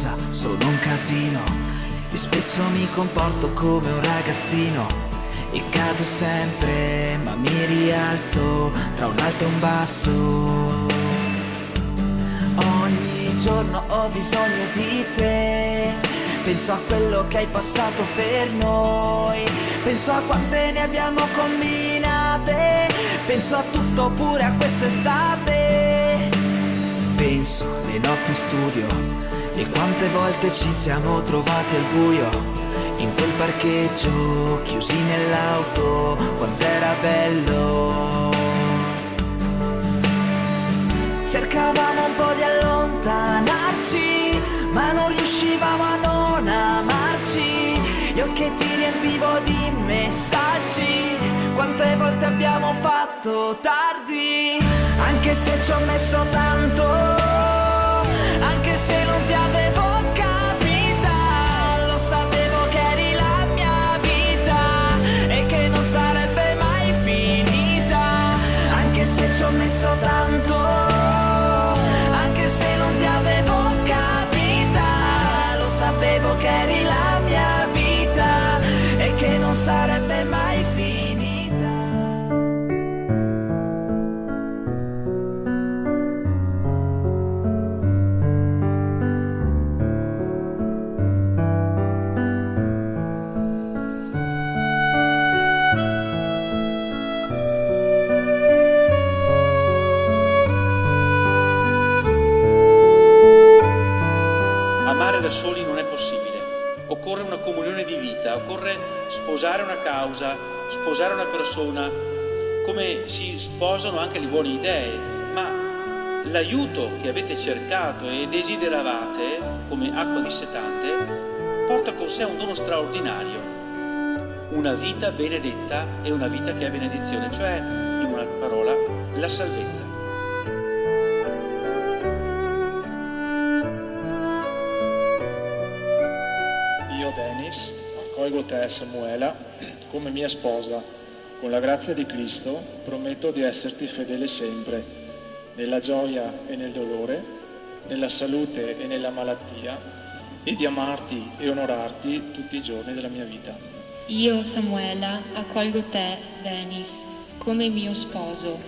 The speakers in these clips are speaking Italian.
scusa, sono un casino. Io spesso mi comporto come un ragazzino e cado sempre, ma mi rialzo tra un alto e un basso. Ogni giorno ho bisogno di te, penso a quello che hai passato per noi, penso a quante ne abbiamo combinate, penso a tutto pure a quest'estate. Penso alle notti studio e quante volte ci siamo trovati al buio in quel parcheggio, chiusi nell'auto, quant'era bello. Cercavamo un po' di allontanarci, ma non riuscivamo a non amarci. Io che ti riempivo di messaggi, quante volte abbiamo fatto tardi, anche se ci ho messo tanto, anche se non ti avevo capita, lo sapevo che eri la mia vita e che non sarebbe mai finita, anche se ci ho messo tanto, anche se non ti avevo capita, lo sapevo che eri la mia vita e che non sarebbe mai finita. Amare da soli non è possibile, occorre una comunione di vita, occorre sposare una causa, sposare una persona, come si sposano anche le buone idee, ma l'aiuto che avete cercato e desideravate come acqua dissetante porta con sé un dono straordinario, una vita benedetta e una vita che è benedizione, cioè in una parola la salvezza. Io, Dennis, accolgo te, Samuela, come mia sposa. Con la grazia di Cristo prometto di esserti fedele sempre, nella gioia e nel dolore, nella salute e nella malattia, e di amarti e onorarti tutti i giorni della mia vita. Io, Samuela, accolgo te, Dennis, come mio sposo.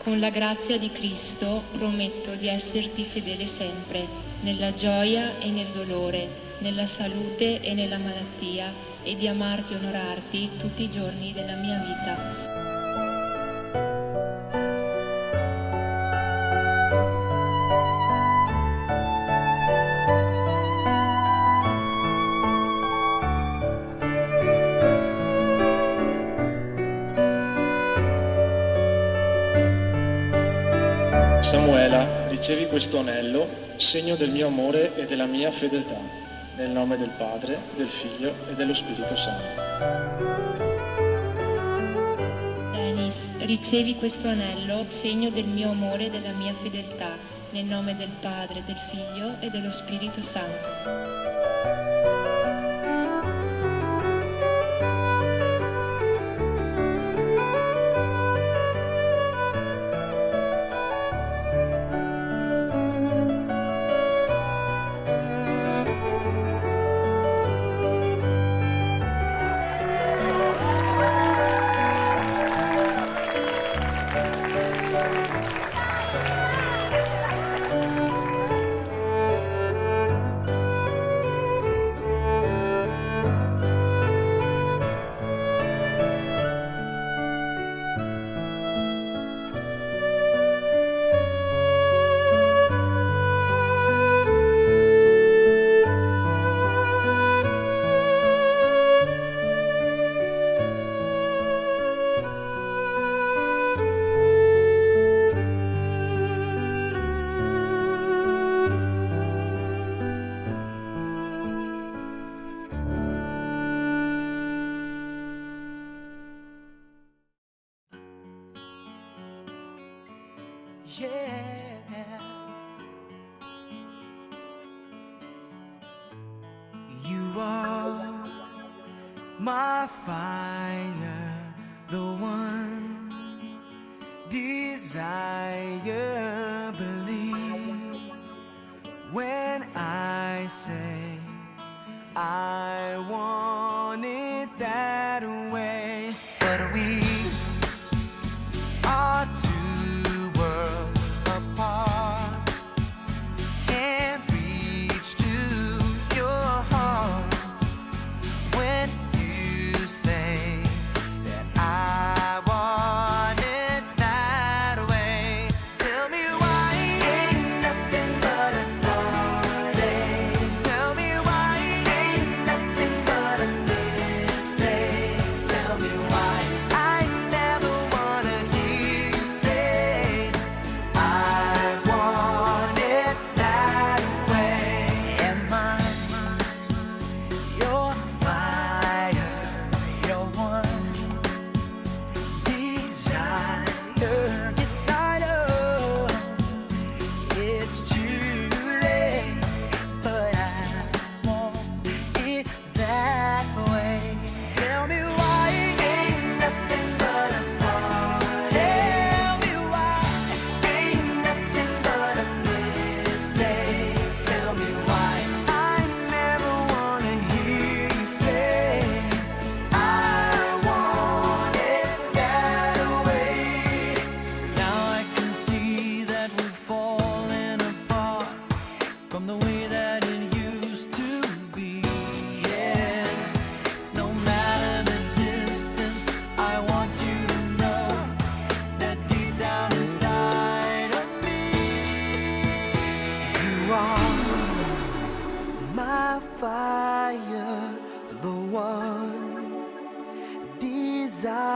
Con la grazia di Cristo prometto di esserti fedele sempre, nella gioia e nel dolore, nella salute e nella malattia, e di amarti e onorarti tutti i giorni della mia vita. Samuela, ricevi questo anello, segno del mio amore e della mia fedeltà, nel nome del Padre, del Figlio e dello Spirito Santo. Dennis, ricevi questo anello, segno del mio amore e della mia fedeltà, nel nome del Padre, del Figlio e dello Spirito Santo. Yeah, you are my fire, the one desire, believe when I desire the one desire